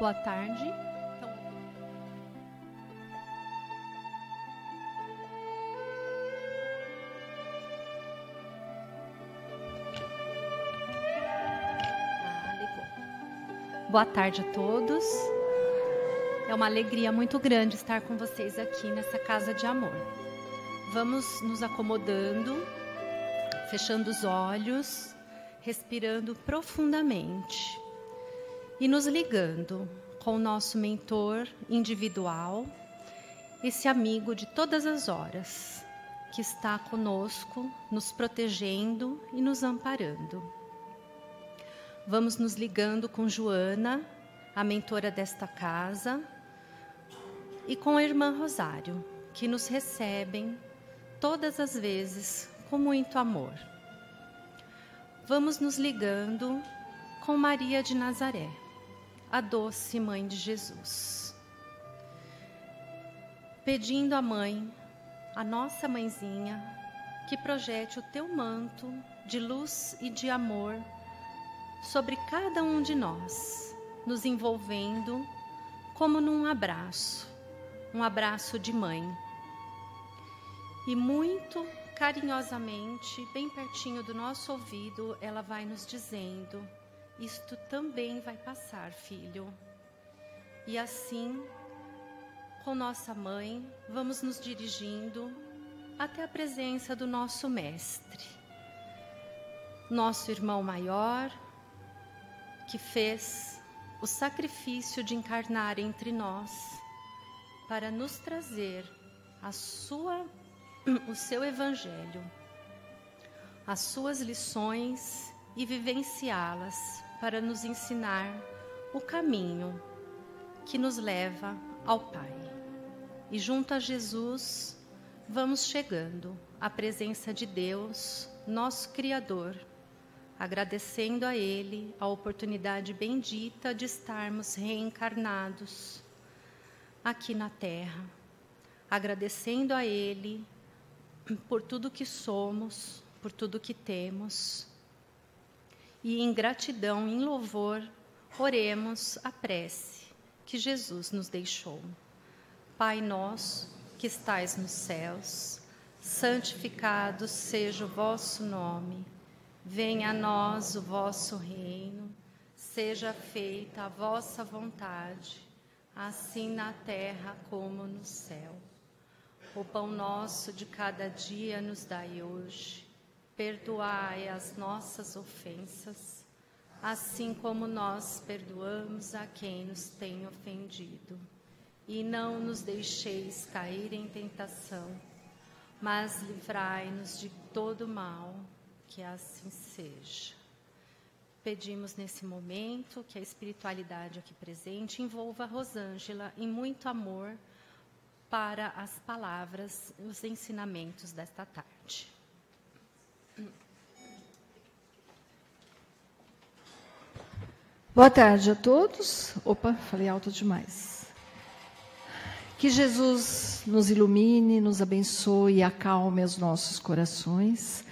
Boa tarde. Boa tarde a todos. É uma alegria muito grande estar com vocês aqui nessa casa de amor. Vamos nos acomodando, fechando os olhos, respirando profundamente e nos ligando com o nosso mentor individual, esse amigo de todas as horas, que está conosco, nos protegendo e nos amparando. Vamos nos ligando com Joana, a mentora desta casa, e com a irmã Rosário, que nos recebem todas as vezes com muito amor. Vamos nos ligando com Maria de Nazaré, a doce mãe de Jesus, pedindo à mãe, a nossa mãezinha, que projete o teu manto de luz e de amor sobre cada um de nós, nos envolvendo como num abraço, um abraço de mãe. E muito carinhosamente, bem pertinho do nosso ouvido, ela vai nos dizendo: isto também vai passar, filho. E assim, com nossa mãe, vamos nos dirigindo até a presença do nosso mestre, nosso irmão maior, que fez o sacrifício de encarnar entre nós para nos trazer o seu evangelho, as suas lições e vivenciá-las para nos ensinar o caminho que nos leva ao Pai. E junto a Jesus vamos chegando à presença de Deus, nosso Criador, agradecendo a Ele a oportunidade bendita de estarmos reencarnados aqui na Terra, agradecendo a Ele por tudo que somos, por tudo que temos, e em gratidão, em louvor, oremos a prece que Jesus nos deixou. Pai nosso, que estais nos céus, santificado seja o vosso nome. Venha a nós o vosso reino, seja feita a vossa vontade, assim na terra como no céu. O pão nosso de cada dia nos dai hoje. Perdoai as nossas ofensas, assim como nós perdoamos a quem nos tem ofendido. E não nos deixeis cair em tentação, mas livrai-nos de todo mal. Que assim seja. Pedimos nesse momento que a espiritualidade aqui presente envolva a Rosângela em muito amor para as palavras e os ensinamentos desta tarde. Boa tarde a todos. Opa, falei alto demais. Que Jesus nos ilumine, nos abençoe e acalme os nossos corações,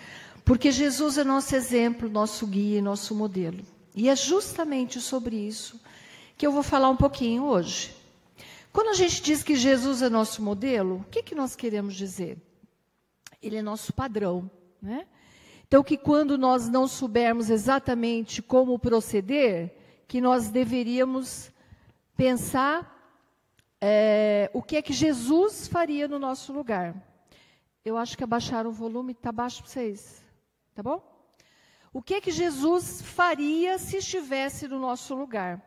porque Jesus é nosso exemplo, nosso guia e nosso modelo. E é justamente sobre isso que eu vou falar um pouquinho hoje. Quando a gente diz que Jesus é nosso modelo, o que nós queremos dizer? Ele é nosso padrão, né? Então, que quando nós não soubermos exatamente como proceder, que nós deveríamos pensar o que é que Jesus faria no nosso lugar. Eu acho que abaixaram o volume, está baixo para vocês. Tá bom? O que é que Jesus faria se estivesse no nosso lugar?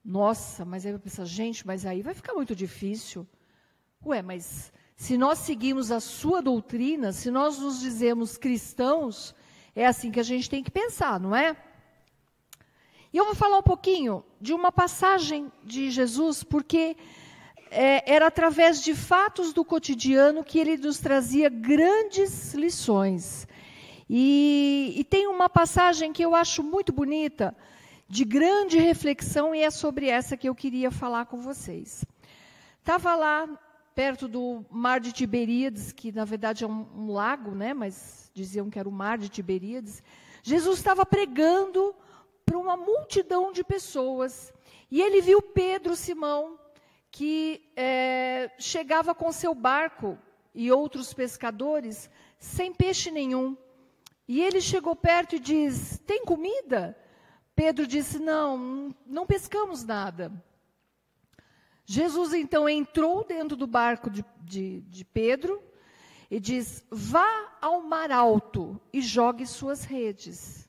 Nossa, mas aí eu penso, gente, mas aí vai ficar muito difícil. Ué, mas se nós seguimos a sua doutrina, se nós nos dizemos cristãos, é assim que a gente tem que pensar, não é? E eu vou falar um pouquinho de uma passagem de Jesus, porque era através de fatos do cotidiano que ele nos trazia grandes lições. E tem uma passagem que eu acho muito bonita, de grande reflexão, e é sobre essa que eu queria falar com vocês. Estava lá, perto do Mar de Tiberíades, que na verdade é um lago, né? Mas diziam que era o Mar de Tiberíades. Jesus estava pregando para uma multidão de pessoas. E ele viu Pedro, Simão, que chegava com seu barco e outros pescadores sem peixe nenhum. E ele chegou perto e diz: tem comida? Pedro disse: não pescamos nada. Jesus então entrou dentro do barco de Pedro e diz: vá ao mar alto e jogue suas redes.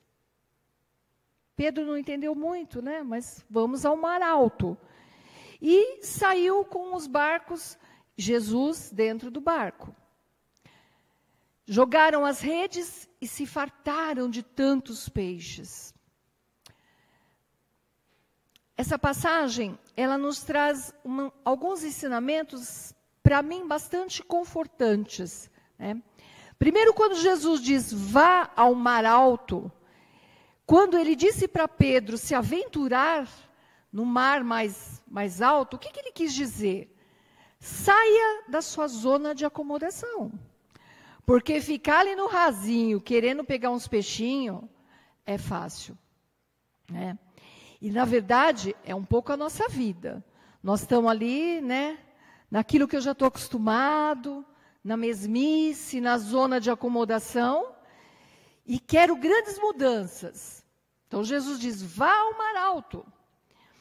Pedro não entendeu muito, né? Mas vamos ao mar alto. E saiu com os barcos, Jesus dentro do barco. Jogaram as redes e se fartaram de tantos peixes. Essa passagem, ela nos traz alguns ensinamentos, para mim, bastante confortantes, né? Primeiro, quando Jesus diz, vá ao mar alto, quando ele disse para Pedro se aventurar no mar mais alto, o que ele quis dizer? Saia da sua zona de acomodação. Porque ficar ali no rasinho, querendo pegar uns peixinhos, é fácil, né? E, na verdade, é um pouco a nossa vida. Nós estamos ali, né, naquilo que eu já estou acostumado, na mesmice, na zona de acomodação, e quero grandes mudanças. Então, Jesus diz, vá ao mar alto.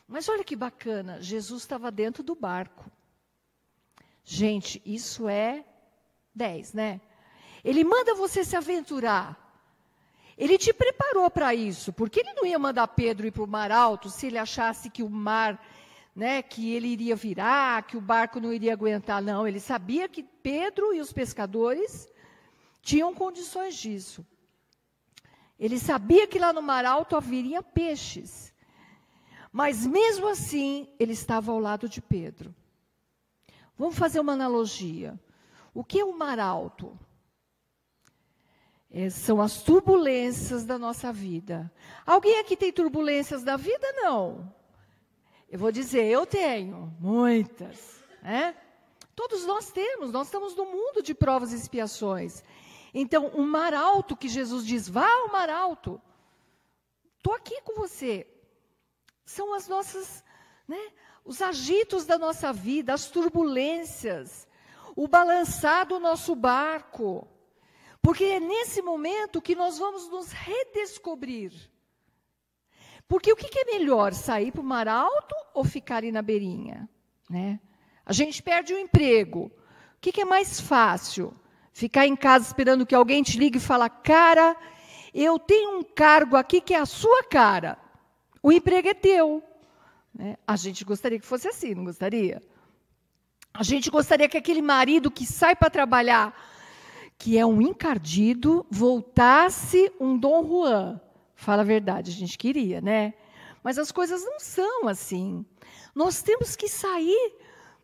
Mas olha que bacana, Jesus estava dentro do barco. Gente, isso é 10, né? Ele manda você se aventurar. Ele te preparou para isso, porque ele não ia mandar Pedro ir para o mar alto se ele achasse que o mar, né, que ele iria virar, que o barco não iria aguentar. Não, ele sabia que Pedro e os pescadores tinham condições disso. Ele sabia que lá no mar alto haveria peixes. Mas mesmo assim, ele estava ao lado de Pedro. Vamos fazer uma analogia. O que é o mar alto? São as turbulências da nossa vida. Alguém aqui tem turbulências da vida? Não. Eu vou dizer, eu tenho muitas, né? Todos nós temos, nós estamos no mundo de provas e expiações. Então, o mar alto que Jesus diz, vá ao mar alto. Estou aqui com você. São as nossas, né, os agitos da nossa vida, as turbulências, o balançar do nosso barco. Porque é nesse momento que nós vamos nos redescobrir. Porque o que é melhor, sair para o mar alto ou ficar ali na beirinha? Né? A gente perde o emprego. O que é mais fácil? Ficar em casa esperando que alguém te ligue e fale, cara, eu tenho um cargo aqui que é a sua cara. O emprego é teu. Né? A gente gostaria que fosse assim, não gostaria? A gente gostaria que aquele marido que sai para trabalhar, que é um encardido, voltasse um Dom Juan. Fala a verdade, a gente queria, né? Mas as coisas não são assim. Nós temos que sair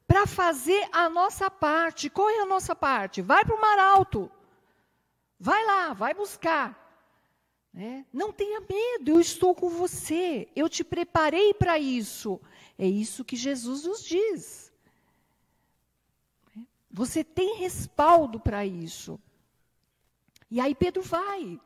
para fazer a nossa parte. Qual é a nossa parte? Vai para o mar alto. Vai lá, vai buscar. Né? Não tenha medo, eu estou com você. Eu te preparei para isso. É isso que Jesus nos diz. Você tem respaldo para isso. E aí Pedro vai.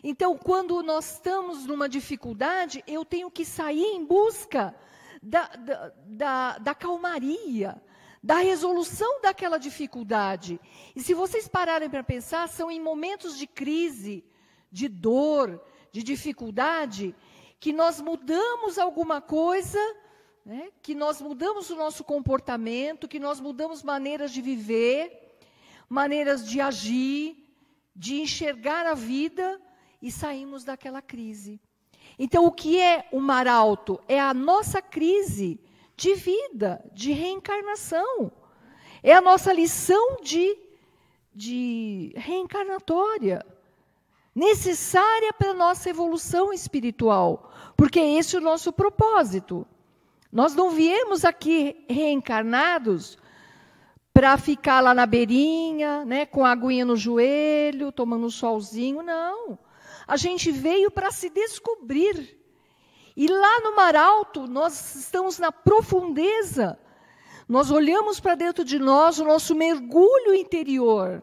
Então, quando nós estamos numa dificuldade, eu tenho que sair em busca da calmaria, da resolução daquela dificuldade. E se vocês pararem para pensar, são em momentos de crise, de dor, de dificuldade, que nós mudamos alguma coisa, né? Que nós mudamos o nosso comportamento, que nós mudamos maneiras de viver, maneiras de agir, de enxergar a vida e saímos daquela crise. Então, o que é o mar alto? É a nossa crise de vida, de reencarnação. É a nossa lição de reencarnatória, necessária para a nossa evolução espiritual, porque esse é o nosso propósito. Nós não viemos aqui reencarnados para ficar lá na beirinha, né, com a aguinha no joelho, tomando um solzinho, não. A gente veio para se descobrir. E lá no mar alto, nós estamos na profundeza. Nós olhamos para dentro de nós, o nosso mergulho interior,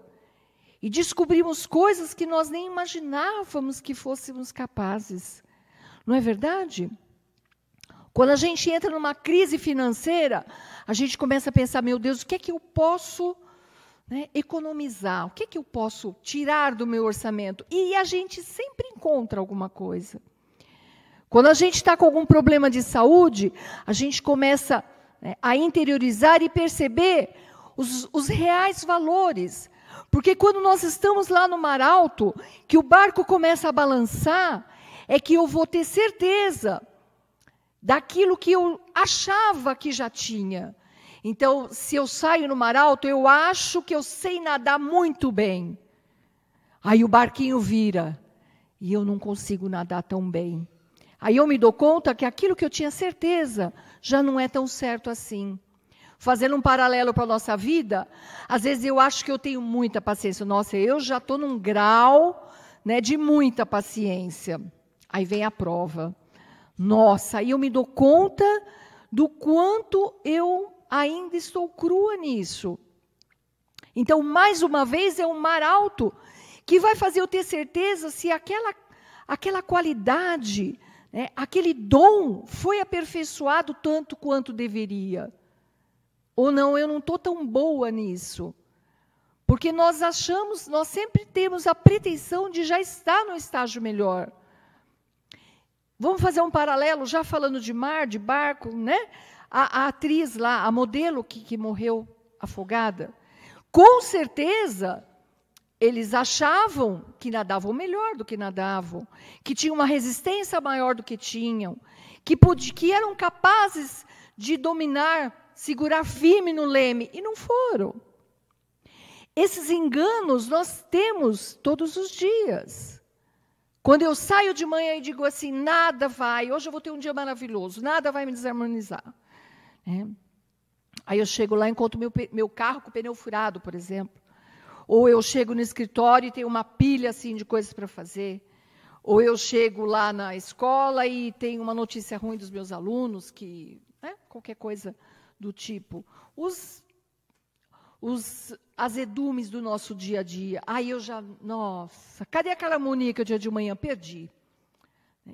e descobrimos coisas que nós nem imaginávamos que fôssemos capazes. Não é verdade? Quando a gente entra numa crise financeira, a gente começa a pensar, meu Deus, o que é que eu posso, né, economizar? O que é que eu posso tirar do meu orçamento? E a gente sempre encontra alguma coisa. Quando a gente está com algum problema de saúde, a gente começa, né, a interiorizar e perceber os reais valores. Porque quando nós estamos lá no mar alto, que o barco começa a balançar, é que eu vou ter certeza daquilo que eu achava que já tinha. Então, se eu saio no mar alto, eu acho que eu sei nadar muito bem. Aí o barquinho vira e eu não consigo nadar tão bem. Aí eu me dou conta que aquilo que eu tinha certeza já não é tão certo assim. Fazendo um paralelo para a nossa vida, às vezes eu acho que eu tenho muita paciência. Nossa, eu já estou num grau, né, de muita paciência. Aí vem a prova. Nossa, aí eu me dou conta do quanto eu ainda estou crua nisso. Então, mais uma vez, é um mar alto que vai fazer eu ter certeza se aquela qualidade, né, aquele dom foi aperfeiçoado tanto quanto deveria. Ou não, eu não estou tão boa nisso. Porque nós sempre temos a pretensão de já estar no estágio melhor. Vamos fazer um paralelo, já falando de mar, de barco, né? A atriz lá, a modelo que morreu afogada. Com certeza, eles achavam que nadavam melhor do que nadavam, que tinham uma resistência maior do que tinham, que eram capazes de dominar, segurar firme no leme, e não foram. Esses enganos nós temos todos os dias. Quando eu saio de manhã e digo assim, hoje eu vou ter um dia maravilhoso, nada vai me desarmonizar. Aí eu chego lá e encontro meu carro com o pneu furado, por exemplo. Ou eu chego no escritório e tenho uma pilha assim, de coisas para fazer. Ou eu chego lá na escola e tenho uma notícia ruim dos meus alunos, que, né, qualquer coisa do tipo. Os azedumes do nosso dia a dia. Aí eu já, nossa, cadê aquela harmonia que eu dia de manhã perdi?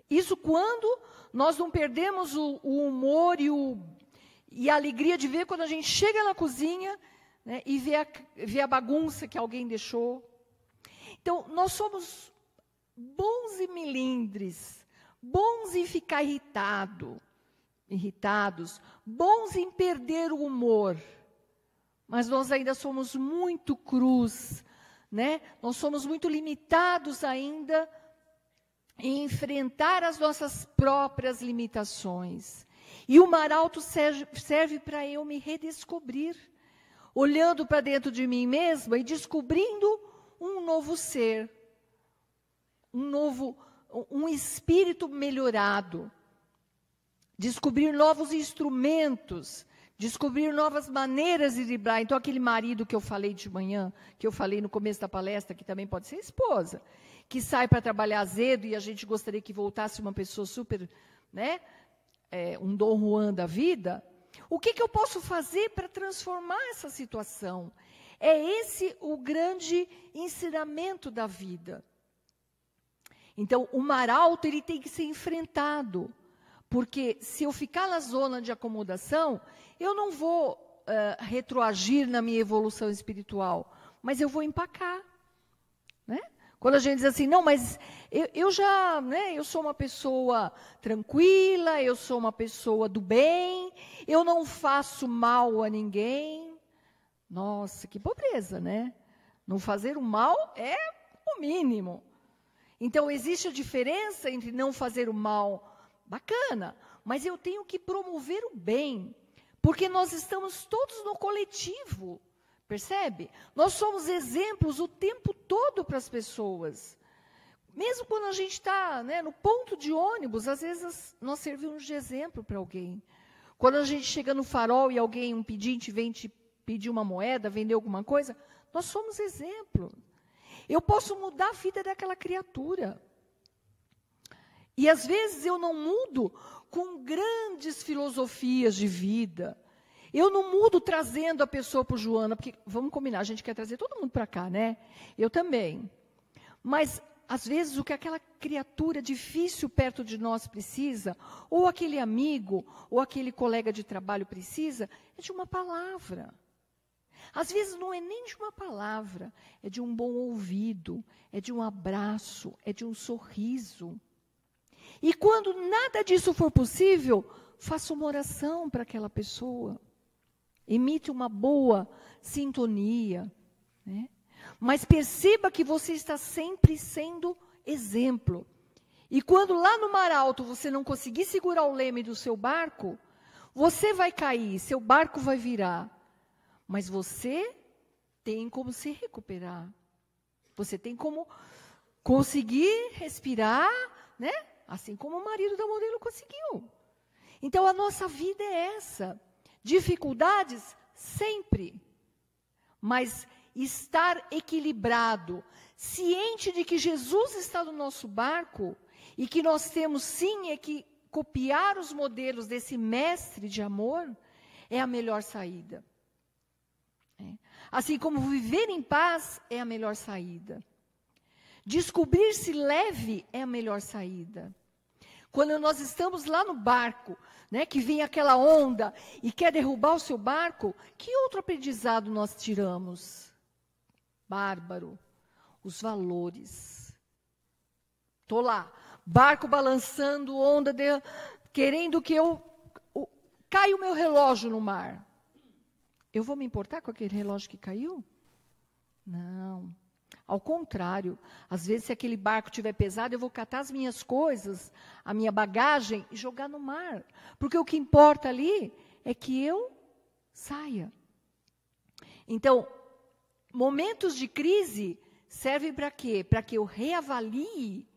Isso quando nós não perdemos o humor e a alegria de ver quando a gente chega na cozinha, né, e vê a bagunça que alguém deixou. Então, nós somos bons em melindres, bons em ficar irritados, bons em perder o humor. Mas nós ainda somos muito crus, né? Nós somos muito limitados ainda em enfrentar as nossas próprias limitações. E o mar alto serve para eu me redescobrir, olhando para dentro de mim mesma e descobrindo um novo ser, um espírito melhorado, descobrir novos instrumentos, descobrir novas maneiras de driblar. Então, aquele marido que eu falei de manhã, que eu falei no começo da palestra, que também pode ser esposa, que sai para trabalhar azedo e a gente gostaria que voltasse uma pessoa super, né, um Dom Juan da vida. O que eu posso fazer para transformar essa situação? É esse o grande ensinamento da vida. Então, o mar alto ele tem que ser enfrentado. Porque se eu ficar na zona de acomodação, eu não vou retroagir na minha evolução espiritual, mas eu vou empacar. Né? Quando a gente diz assim, não, mas eu já, né, eu sou uma pessoa tranquila, eu sou uma pessoa do bem, eu não faço mal a ninguém. Nossa, que pobreza, né? Não fazer o mal é o mínimo. Então, existe a diferença entre não fazer o mal. Bacana, mas eu tenho que promover o bem, porque nós estamos todos no coletivo, percebe? Nós somos exemplos o tempo todo para as pessoas. Mesmo quando a gente está, né, no ponto de ônibus, às vezes nós servimos de exemplo para alguém. Quando a gente chega no farol e alguém, um pedinte, vem te pedir uma moeda, vender alguma coisa, nós somos exemplo. Eu posso mudar a vida daquela criatura. E às vezes eu não mudo com grandes filosofias de vida. Eu não mudo trazendo a pessoa para o Joana, porque, vamos combinar, a gente quer trazer todo mundo para cá, né? Eu também. Mas Às vezes, o que aquela criatura difícil perto de nós precisa, ou aquele amigo, ou aquele colega de trabalho precisa, é de uma palavra. Às vezes, não é nem de uma palavra, é de um bom ouvido, é de um abraço, é de um sorriso. E quando nada disso for possível, faça uma oração para aquela pessoa. Emite uma boa sintonia, né? Mas perceba que você está sempre sendo exemplo. E quando lá no mar alto você não conseguir segurar o leme do seu barco, você vai cair, seu barco vai virar. Mas você tem como se recuperar. Você tem como conseguir respirar, né? Assim como o marido da modelo conseguiu. Então a nossa vida é essa. Dificuldades sempre. Mas estar equilibrado, ciente de que Jesus está no nosso barco e que nós temos sim é que copiar os modelos desse mestre de amor é a melhor saída. Assim como viver em paz é a melhor saída. Descobrir-se leve é a melhor saída. Quando nós estamos lá no barco, né, que vem aquela onda e quer derrubar o seu barco, que outro aprendizado nós tiramos? Bárbaro, os valores. Estou lá, barco balançando, onda, querendo que caia o meu relógio no mar. Eu vou me importar com aquele relógio que caiu? Não. Ao contrário, às vezes se aquele barco estiver pesado, eu vou catar as minhas coisas, a minha bagagem e jogar no mar. Porque o que importa ali é que eu saia. Então, momentos de crise servem para quê? Para que eu reavalie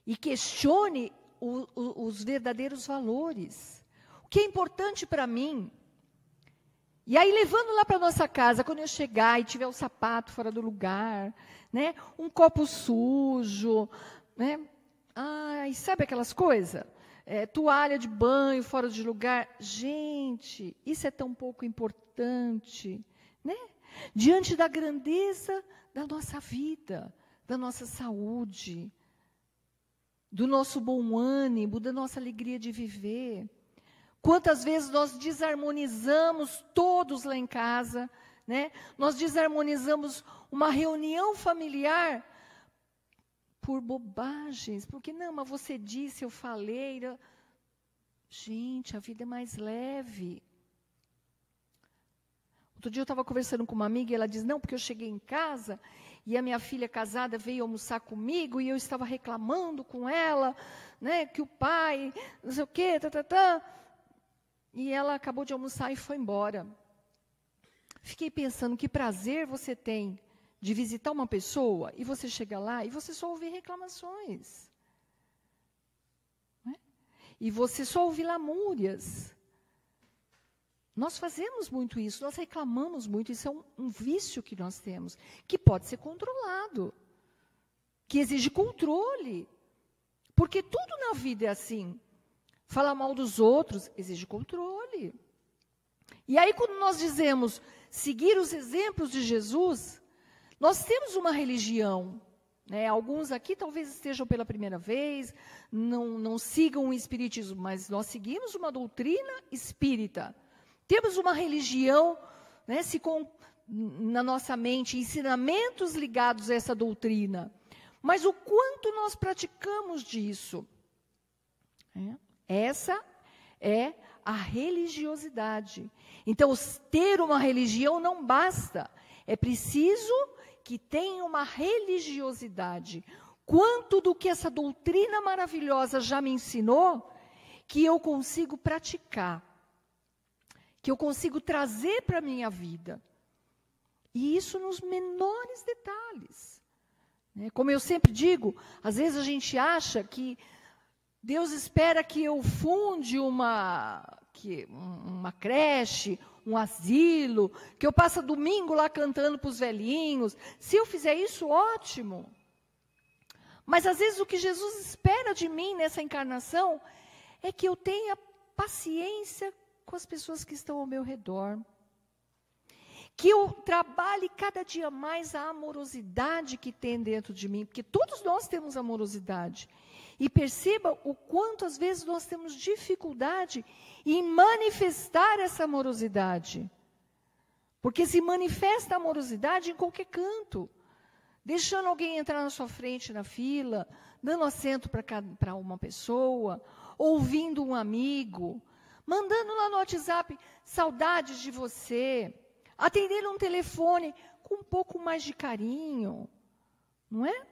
e questione os verdadeiros valores. O que é importante para mim? E aí, levando lá para a nossa casa, quando eu chegar e tiver o sapato fora do lugar, né, um copo sujo, né, ai, sabe aquelas coisas? Toalha de banho fora de lugar. Gente, isso é tão pouco importante, né? Diante da grandeza da nossa vida, da nossa saúde, do nosso bom ânimo, da nossa alegria de viver. Quantas vezes nós desarmonizamos todos lá em casa, né? Nós desarmonizamos uma reunião familiar por bobagens. Porque, não, mas você disse, eu falei. Gente, a vida é mais leve. Outro dia eu estava conversando com uma amiga e ela diz, não, porque eu cheguei em casa e a minha filha casada veio almoçar comigo e eu estava reclamando com ela, né, que o pai, não sei o quê, E ela acabou de almoçar e foi embora. Fiquei pensando, que prazer você tem de visitar uma pessoa e você chega lá e você só ouve reclamações. Né? E você só ouve lamúrias. Nós fazemos muito isso, nós reclamamos muito, isso é um vício que nós temos, que pode ser controlado, que exige controle. Porque tudo na vida é assim. Falar mal dos outros exige controle. E aí, quando nós dizemos seguir os exemplos de Jesus, nós temos uma religião. Né? Alguns aqui talvez estejam pela primeira vez, não sigam o espiritismo, mas nós seguimos uma doutrina espírita. Temos uma religião, né, na nossa mente, ensinamentos ligados a essa doutrina. Mas o quanto nós praticamos disso? Essa é a religiosidade. Então, ter uma religião não basta. É preciso que tenha uma religiosidade. Quanto do que essa doutrina maravilhosa já me ensinou, que eu consigo praticar, que eu consigo trazer para a minha vida. E isso nos menores detalhes. Como eu sempre digo, às vezes a gente acha que Deus espera que eu funde uma creche, um asilo, que eu passe domingo lá cantando para os velhinhos. Se eu fizer isso, ótimo. Mas às vezes o que Jesus espera de mim nessa encarnação é que eu tenha paciência com as pessoas que estão ao meu redor. que eu trabalhe cada dia mais a amorosidade que tem dentro de mim, porque todos nós temos amorosidade. E perceba o quanto às vezes nós temos dificuldade em manifestar essa amorosidade. Porque se manifesta a amorosidade em qualquer canto. Deixando alguém entrar na sua frente na fila, dando assento para uma pessoa, ouvindo um amigo, mandando lá no WhatsApp saudades de você, atendendo um telefone com um pouco mais de carinho, não é?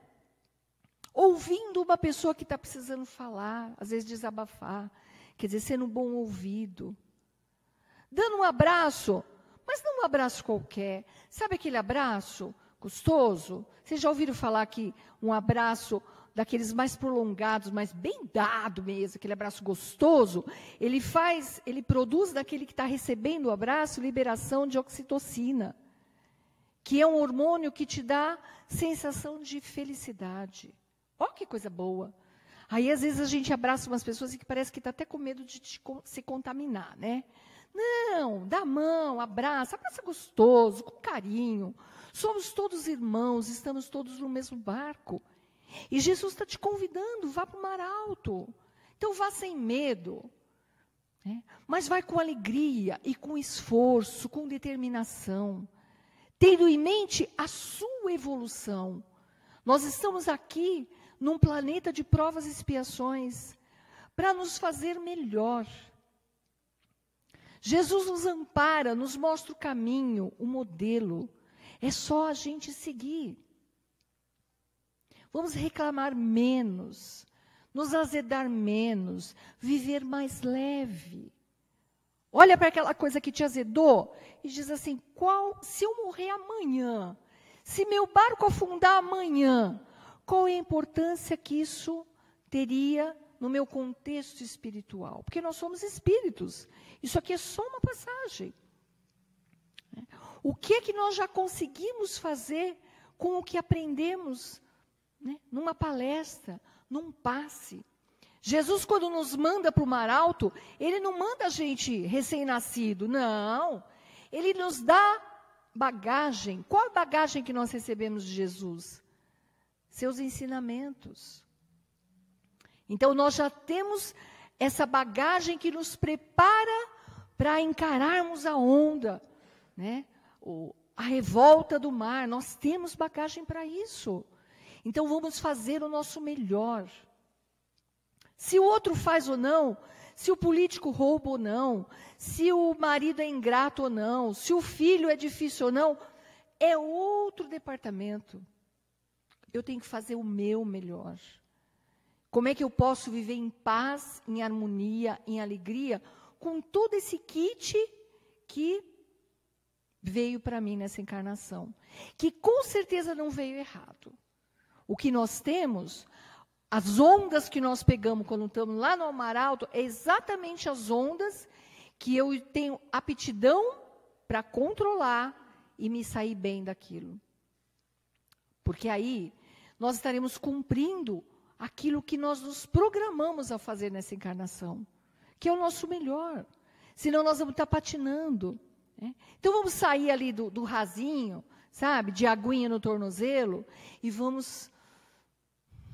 Ouvindo uma pessoa que está precisando falar, às vezes desabafar, quer dizer, sendo um bom ouvido. Dando um abraço, mas não um abraço qualquer. Sabe aquele abraço gostoso? Vocês já ouviram falar que um abraço daqueles mais prolongados, mas bem dado mesmo, aquele abraço gostoso, ele produz daquele que está recebendo o abraço liberação de oxitocina, que é um hormônio que te dá sensação de felicidade. Olha que coisa boa. Aí, às vezes, a gente abraça umas pessoas que parece que está até com medo de se contaminar, né? Não, dá a mão, abraça gostoso, com carinho. Somos todos irmãos, estamos todos no mesmo barco. E Jesus está te convidando, vá para o mar alto. Então, vá sem medo. Né? Mas vai com alegria e com esforço, com determinação. Tendo em mente a sua evolução. Nós estamos aqui num planeta de provas e expiações, para nos fazer melhor. Jesus nos ampara, nos mostra o caminho, o modelo. É só a gente seguir. Vamos reclamar menos, nos azedar menos, viver mais leve. Olha para aquela coisa que te azedou e diz assim, se eu morrer amanhã, se meu barco afundar amanhã, qual é a importância que isso teria no meu contexto espiritual? Porque nós somos espíritos. Isso aqui é só uma passagem. O que nós já conseguimos fazer com o que aprendemos, né, numa palestra, num passe? Jesus, quando nos manda para o mar alto, ele não manda a gente recém-nascido, não. Ele nos dá bagagem. Qual a bagagem que nós recebemos de Jesus? Seus ensinamentos. Então, nós já temos essa bagagem que nos prepara para encararmos a onda, né? A revolta do mar. Nós temos bagagem para isso. Então, vamos fazer o nosso melhor. Se o outro faz ou não, se o político rouba ou não, se o marido é ingrato ou não, se o filho é difícil ou não, é outro departamento. Eu tenho que fazer o meu melhor. Como é que eu posso viver em paz, em harmonia, em alegria, com todo esse kit que veio para mim nessa encarnação? Que com certeza não veio errado. O que nós temos, as ondas que nós pegamos quando estamos lá no mar alto, é exatamente as ondas que eu tenho aptidão para controlar e me sair bem daquilo. Porque aí nós estaremos cumprindo aquilo que nós nos programamos a fazer nessa encarnação, que é o nosso melhor. Senão nós vamos estar patinando. Né? Então vamos sair ali do rasinho, sabe, de aguinha no tornozelo, e vamos,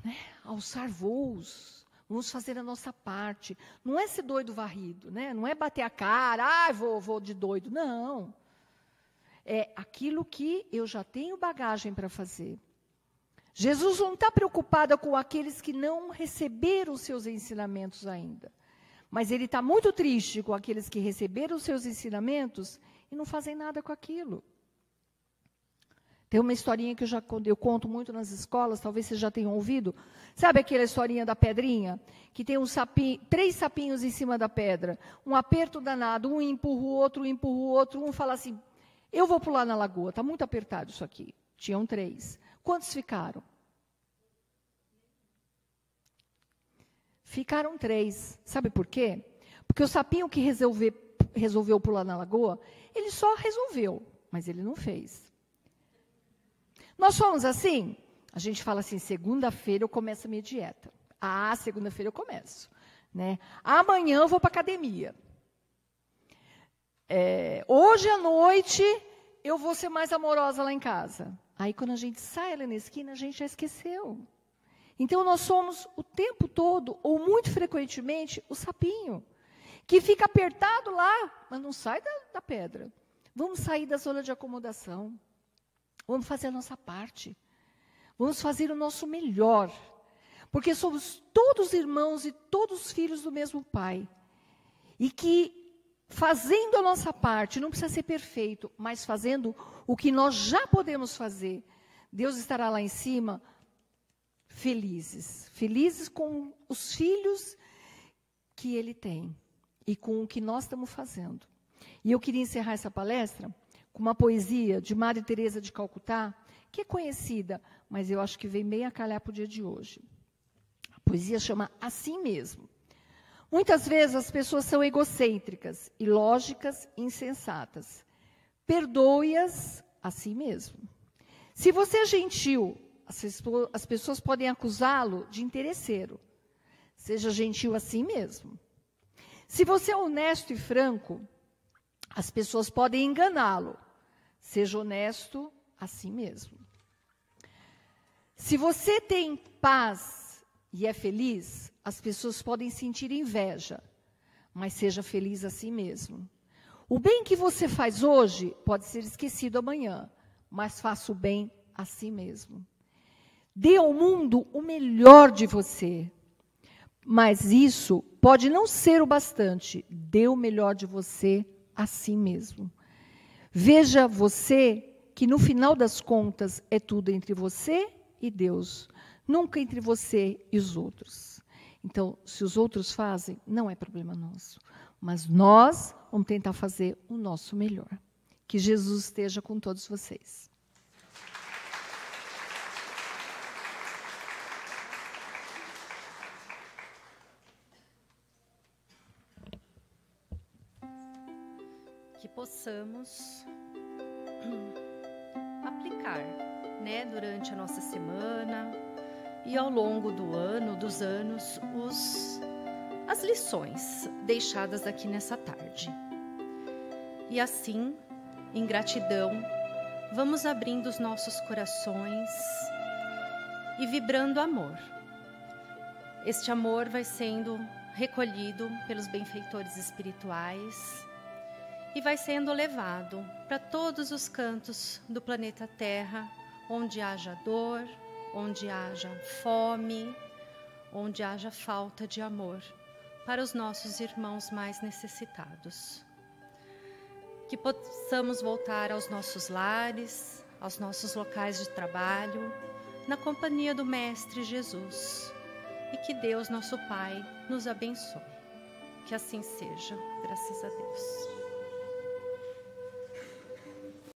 né, alçar voos. Vamos fazer a nossa parte. Não é ser doido varrido, né? Não é bater a cara, vou de doido. Não. É aquilo que eu já tenho bagagem para fazer. Jesus não está preocupado com aqueles que não receberam os seus ensinamentos ainda. Mas ele está muito triste com aqueles que receberam os seus ensinamentos e não fazem nada com aquilo. Tem uma historinha que eu conto muito nas escolas, talvez vocês já tenham ouvido. Sabe aquela historinha da pedrinha? Que tem 3 sapinhos em cima da pedra. Um aperto danado, um empurra o outro, um fala assim, eu vou pular na lagoa, está muito apertado isso aqui. Tinham 3. Quantos ficaram? Ficaram 3. Sabe por quê? Porque o sapinho que resolveu pular na lagoa, ele só resolveu, mas ele não fez. Nós somos assim? A gente fala assim, segunda-feira eu começo a minha dieta. Segunda-feira eu começo. Né? Amanhã eu vou para a academia. Hoje à noite eu vou ser mais amorosa lá em casa. Aí quando a gente sai ali na esquina, a gente já esqueceu. Então nós somos o tempo todo, ou muito frequentemente, o sapinho, que fica apertado lá, mas não sai da pedra. Vamos sair da zona de acomodação. Vamos fazer a nossa parte. Vamos fazer o nosso melhor. Porque somos todos irmãos e todos filhos do mesmo Pai. E que, fazendo a nossa parte, não precisa ser perfeito, mas fazendo o que nós já podemos fazer, Deus estará lá em cima, felizes. Felizes com os filhos que Ele tem e com o que nós estamos fazendo. E eu queria encerrar essa palestra com uma poesia de Madre Teresa de Calcutá, que é conhecida, mas eu acho que vem bem a calhar para o dia de hoje. A poesia chama Assim Mesmo. Muitas vezes as pessoas são egocêntricas, ilógicas e insensatas. Perdoe-as a si mesmo. Se você é gentil, as pessoas podem acusá-lo de interesseiro. Seja gentil a si mesmo. Se você é honesto e franco, as pessoas podem enganá-lo. Seja honesto a si mesmo. Se você tem paz e é feliz, as pessoas podem sentir inveja, mas seja feliz a si mesmo. O bem que você faz hoje pode ser esquecido amanhã, mas faça o bem a si mesmo. Dê ao mundo o melhor de você, mas isso pode não ser o bastante. Dê o melhor de você a si mesmo. Veja você que no final das contas é tudo entre você e Deus, nunca entre você e os outros. Então, se os outros fazem, não é problema nosso. Mas nós vamos tentar fazer o nosso melhor. Que Jesus esteja com todos vocês. Que possamos aplicar, né, durante a nossa semana e ao longo do ano, dos anos, as lições deixadas aqui nessa tarde. E assim, em gratidão, vamos abrindo os nossos corações e vibrando amor. Este amor vai sendo recolhido pelos benfeitores espirituais e vai sendo levado para todos os cantos do planeta Terra, onde haja dor, onde haja fome, onde haja falta de amor, para os nossos irmãos mais necessitados. Que possamos voltar aos nossos lares, aos nossos locais de trabalho, na companhia do Mestre Jesus. E que Deus, nosso Pai, nos abençoe. Que assim seja, graças a Deus.